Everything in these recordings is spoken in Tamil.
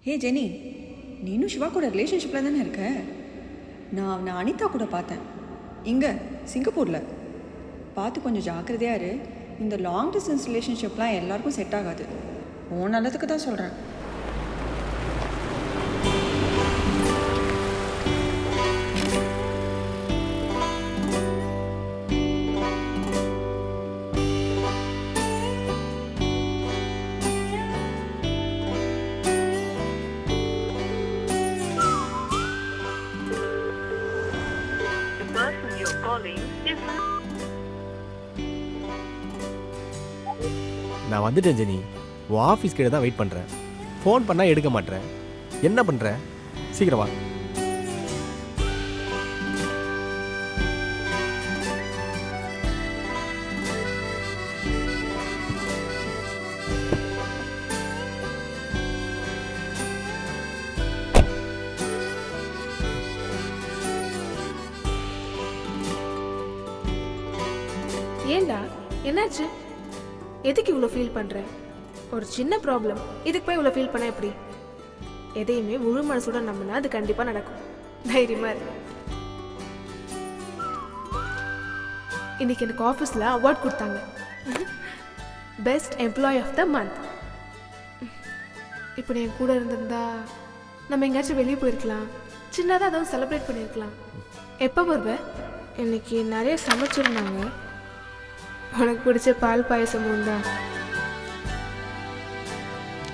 ஹே ஜெனி, நீனும் சிவா கூட ரிலேஷன்ஷிப்பில் தானே இருக்க? நான் அவனை அனிதா கூட பார்த்தேன் இங்கே சிங்கப்பூரில். பார்த்து கொஞ்சம் ஜாக்கிரதையாக இரு. இந்த லாங் டிஸ்டன்ஸ் ரிலேஷன்ஷிப்லாம் எல்லாருக்கும் செட் ஆகாது. உன் நல்லதுக்கு தான் சொல்கிறேன். நான் வந்துட்டேன் ஜெனி. உன் ஆஃபீஸ் கிட்ட தான் வெயிட் பண்ணுறேன். ஃபோன் பண்ணால் எடுக்க மாட்டேன். என்ன பண்ணுற? சீக்கிரம் வா. ஏண்டா என்னாச்சு? எதுக்கு இவ்வளோ ஃபீல் பண்ணுற? ஒரு சின்ன ப்ராப்ளம், இதுக்கு போய் இவ்வளோ ஃபீல் பண்ண எப்படி? எதையுமே முழு மனசோட நம்பினா அது கண்டிப்பாக நடக்கும். தைரியமாக இரு. இன்னைக்கு எனக்கு ஆஃபீஸில் அவார்ட் கொடுத்தாங்க, best employee of the month. இப்போ என் கூட இருந்திருந்தா நம்ம எங்கேயாச்சும் வெளியே போயிருக்கலாம், சின்னதாக ஏதாவது செலிப்ரேட் பண்ணியிருக்கலாம். எப்போ வருவேன்? இன்னைக்கு நிறைய சமைச்சிருந்தாங்க. உனக்கு பிடிச்ச பால் பாயசமும் தான்.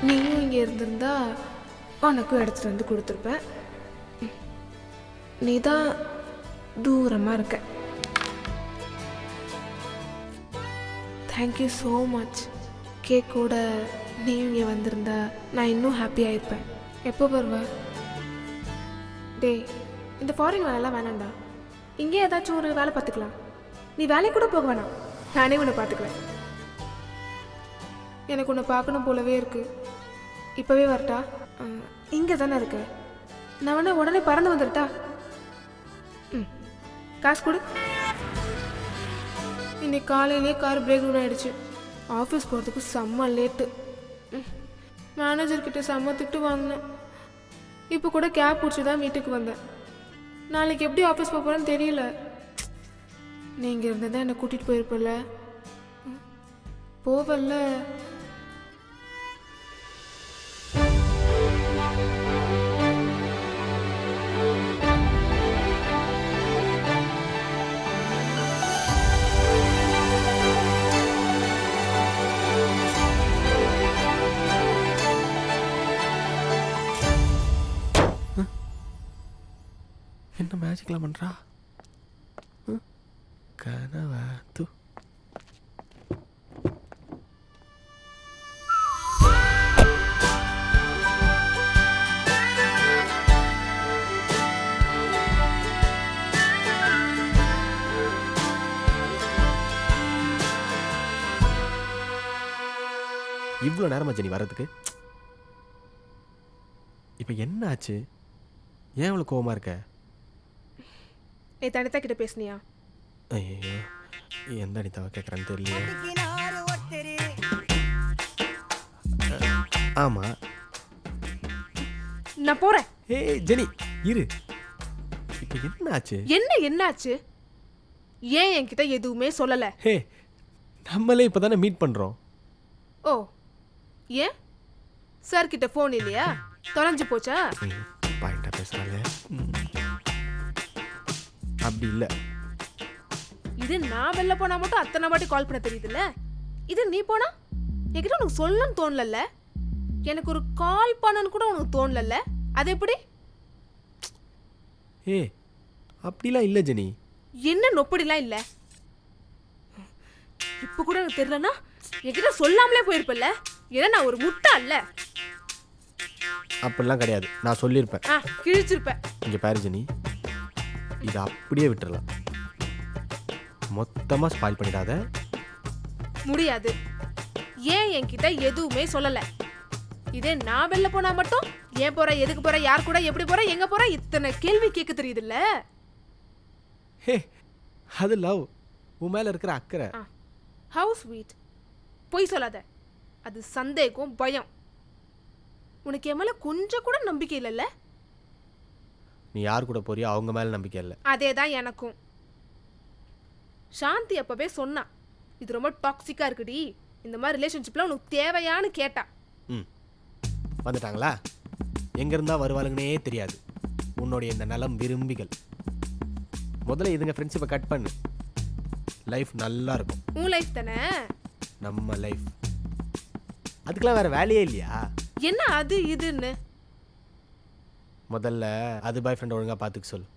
நீயும் இங்கே இருந்திருந்தா உனக்கும் எடுத்துகிட்டு வந்து கொடுத்துருப்பேன். நீ தான் தூரமாக இருக்க. Thank you so much. கேக் கூட நீயும் இங்கே வந்திருந்தா நான் இன்னும் ஹாப்பியாக இருப்பேன். எப்போ வருவேன்? டேய், இந்த ஃபாரின் வேலைலாம் வேணாண்டா. இங்கே ஏதாச்சும் ஒரு வேலை பார்த்துக்கலாம். நீ வேலைக்கு கூட போக வேணாம், நானே உன்னை பார்த்துக்குவேன். எனக்கு உன்னை பார்க்கணும் போலவே இருக்கு. இப்போவே வரட்டா? இங்கே தானே இருக்க. நான் வேணா உடனே பறந்து வந்துடட்டா? காசு கொடு. இன்னைக்கு காலையிலே கார் பிரேக் டவுன் ஆகிடுச்சு. ஆஃபீஸ் போகிறதுக்கு செம்ம லேட்டு. மேனேஜர்கிட்ட செம்ம திட்டு வாங்கினேன். இப்போ கூட கேப் பிடிச்சி தான் வீட்டுக்கு வந்தேன். நாளைக்கு எப்படி ஆஃபீஸ் போக போகிறேன்னு தெரியல. நீங்கள் இருந்ததை என்னை கூட்டிகிட்டு போயிருப்பல. போவல்ல. என்ன மேஜிக்லாம் பண்ணுறா? கனவா தூ. இவ்வளோ நேரமா ஜெனி வர்றதுக்கு? இப்போ என்ன ஆச்சு? ஏன் இவ்வளோ கோவமா இருக்க? தனிதா கிட்ட பேசுனியா? ஐயோ, எந்த அனிதாவை கேட்குறான்னு தெரியல. ஆமா, நான் போறேன். ஏய் ஜெனி இரு. இப்போ என்ன ஆச்சு? என்ன ஆச்சு? ஏன் என்கிட்ட எதுவுமே சொல்லல? ஹே, நம்மளே இப்போ தானே மீட் பண்ணுறோம். ஓ, ஏன் சார் கிட்ட ஃபோன் இல்லையா? தொலைஞ்சு போச்சா? பாயிண்டா பேசுறாங்க. அப்படி இல்லை. இது நான் வெளில போனா மட்டும் அத்தனை வாட்டி கால் பண்ண தெரியுதுல்ல. இது நீ போனா என்கிட்ட உனக்கு சொல்லணும்னு தோணல. எனக்கு ஒரு கால் பண்ணணும்னு கூட உனக்கு தோணல. அது எப்படி? ஏ, அப்படிலாம் இல்லை ஜெனி. என்ன நொப்படிலாம் இல்லை? இப்போ கூட எனக்கு தெரியலன்னா என்கிட்ட சொல்லாமலே போயிருப்பல்ல. ஏன்னா நான் ஒரு முட்டை அல்ல. அப்படிலாம் கிடையாது, நான் சொல்லியிருப்பேன். கிழிச்சிருப்பேன். இங்கே பாரு ஜெனி, இதை அப்படியே விட்டுறலாம். மொத்தமாக ஸ்பாயில் பண்ணிடாத. முடியாது. ஏன் என்கிட்ட எதுவுமே சொல்லல? இதே நான் வெளில போனா மட்டும் ஏன் போற, எதுக்கு போற, யார் கூட எப்படி போற, எங்க போற, இத்தனை கேள்வி கேட்க தெரியுதுல்ல. ஹே, அது லவ். உன் மேல இருக்கிற அக்கறை. How sweet. பொய் சொல்லாத. அது சந்தேகம், பயம். உனக்கு என் மேலே கொஞ்சம் கூட நம்பிக்கை இல்லைல்ல? நீ யார் கூட போறியோ அவங்க மேலே நம்பிக்கை இல்லை. அதே தான் எனக்கும். சாந்தி அப்பவே சொன்னா, இது ரொம்ப டாக்ஸிக்காக இருக்குடி, இந்த மாதிரி ரிலேஷன்ஷிப்பில் உனக்கு தேவையான்னு கேட்டா. ம் வந்துட்டாங்களா? எங்கே இருந்தால் வருவாளுங்கன்னே தெரியாது உன்னுடைய இந்த நலம் விரும்பிகள். முதல்ல இதுங்க ஃப்ரெண்ட்ஷிப்பை கட் பண்ணு. லைஃப் நல்லா இருக்கும். உன் லைஃப் தானே. நம்ம லைஃப். அதுக்கெல்லாம் வேறு வேலையே இல்லையா? என்ன அது இதுன்னு? முதல்ல அது பாய் ஃப்ரெண்ட் ஒழுங்காக பார்த்துக்க சொல்லு.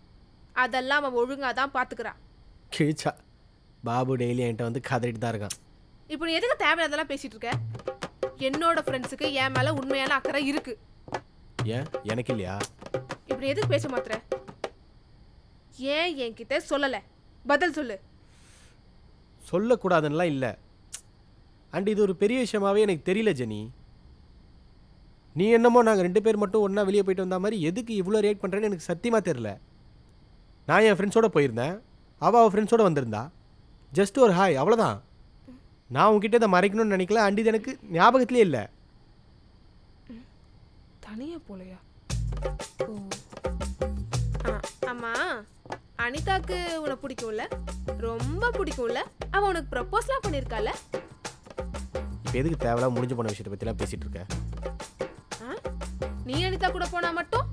அதெல்லாம் அவன் ஒழுங்காக தான் பார்த்துக்கிறான். கிழிச்சா பாபு டெய்லி என்கிட்ட வந்து கதறிட்டு தான் இருக்கான். இப்போ நீ எதுக்கு தேவையானதெல்லாம் பேசிகிட்டு இருக்க? என்னோட ஃப்ரெண்ட்ஸுக்கு என் மேலே உண்மையான அக்கறை இருக்கு. ஏன் எனக்கு இல்லையா? இப்படி எதுக்கு பேச மாத்துற? ஏன் என்கிட்ட சொல்லலை? பதில் சொல்லு. சொல்லக்கூடாதுன்னெலாம் இல்லை. அண்ட் இது ஒரு பெரிய விஷயமாவே எனக்கு தெரியல ஜெனி. நீ என்னமோ நாங்கள் 2 பேர் மட்டும் ஒன்றா வெளியே போயிட்டு வந்த மாதிரி எதுக்கு இவ்வளோ ரியாக்ட் பண்ணுறேன்னு எனக்கு சத்தியமாக தெரில. நான் என் ஃப்ரெண்ட்ஸோடு போயிருந்தேன், அவள் ஃப்ரெண்ட்ஸோடு வந்திருந்தா. ஜஸ்ட் ஒரு ஹாய், அவ்வளோதான். நான் உங்ககிட்ட இதை மறைக்கணும்னு நினைக்கல. அண்ட் இது எனக்கு ஞாபகத்திலே இல்லை. தனியாக போலையா? ஓ ஆமா, அனிதாக்கு உனக்கு பிடிக்கும்ல? ரொம்ப பிடிக்கும்ல? அவன் உனக்கு ப்ரப்போஸ்லாம் பண்ணியிருக்கால? இப்போ எதுக்கு தேவையில்லாம் முடிஞ்சு போன விஷயத்தை பற்றிலாம் பேசிகிட்டு இருக்க? நீ அனிதா கூட போனா மட்டும்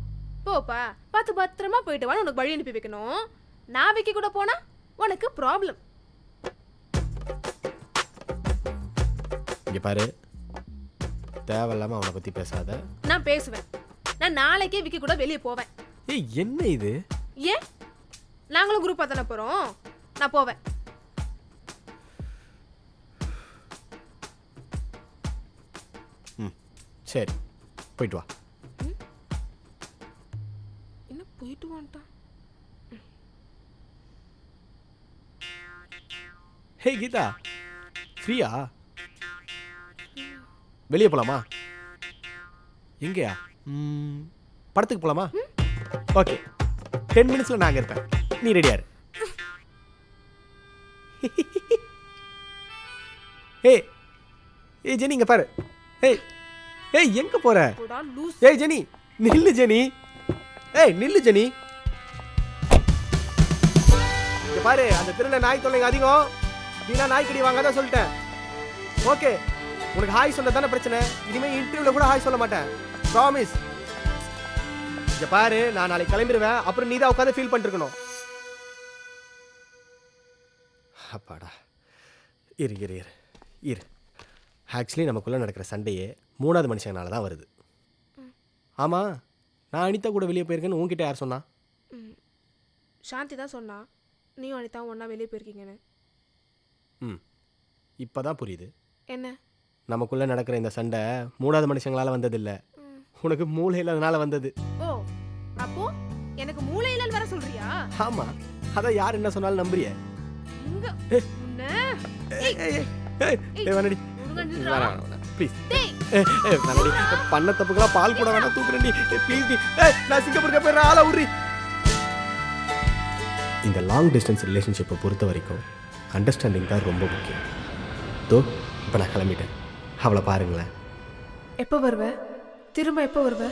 போப்பா, பார்த்து பத்திரமா போயிட்டு வா. உனக்கு வழி அனுப்பி வைக்கணும். நான் விக்கி கூட போனா உனக்கு ப்ராப்ளம். இங்கே பாரு, தேவையில்லாமல் அவனை பற்றி பேசாத. நான் பேசுவேன். நான் நாளைக்கே விக்கி கூட வெளியே போவேன். ஏய் என்ன இது? ஏன்? நாங்களும் குரூப்பாக தானே போகிறோம். நான் போவேன். ம் சரி, போயிட்டு வா. என்ன போயிட்டு வான்ட்டான்? ஹே கீதா, ஃப்ரீயா? வெளியே போகலாமா? எங்கேயா? படத்துக்கு போகலாமா? ஓகே, 10 மினிட்ஸில் நாங்கள் இருப்பேன். நீ ரெடியா இரு. ஏய் ஏய் ஜெனி, இங்கே பாரு. ஏய் ஏய் எங்கே போகிற? ஏய் ஜெனி நில்லு. ஜெனி ஏய் நில்லு ஜெனி. இங்கே பாரு, அந்த தெருவில் நாய் தொல்லைங்க அதிகம். நீனா நாய்க்கடி வாங்காதான் சொல்லிட்டேன். ஓகே, உனக்கு ஹாய் சொல்ல தானே பிரச்சனை. இனிமேல் இன்டர்வியூவில் கூட ஹாய் சொல்ல மாட்டேன், ப்ராமிஸ். இங்கே பாரு, நான் நாளைக்கு கிளம்பிடுவேன். அப்புறம் நீ தான் உட்காந்து ஃபீல் பண்ணிருக்கணும். அப்பாடா, இரு இரு இரு இரு. ஆக்சுவலி நமக்குள்ளே நடக்கிற சண்டையே 3வது மனுஷங்கனால தான் வருது. ஆமாம், நான் அனிதா கூட வெளியே போயிருக்கேன்னு உன்கிட்ட யார் சொன்னா? சாந்தி தான் சொன்னா, நீயும் அனிதா ஒன்றா வெளியே போயிருக்கீங்கன்னு. இப்போ தான் புரியுது. என்ன? நமக்குள்ளே நடக்கிற இந்த சண்டை 3வது மனுஷங்களால் வந்ததில்லை, உனக்கு மூளை இல்லாதனால வந்தது. ஓ, அப்போ எனக்கு மூளை இல்லைன்னு வர சொல்றியா? ஆமாம், அதான் யார் என்ன சொன்னாலும் நம்புறிய. ப்ளீஸ் பண்ண தப்புக்கெல்லாம் பால் கூட வேணா தூக்குறேன். ப்ளீஸ் நான் சிங்கப்பூருக்கு போயிடுறேன், ஆளை விட்றி. இந்த லாங் டிஸ்டன்ஸ் ரிலேஷன்ஷிப்பை பொறுத்த வரைக்கும் அண்டர்ஸ்டாண்டிங் தான் ரொம்ப முக்கியம். தோ இப்போ நான் கிளம்பிட்டேன், அவளை பாருங்களேன். எப்போ வருவ? திரும்ப எப்போ வருவ?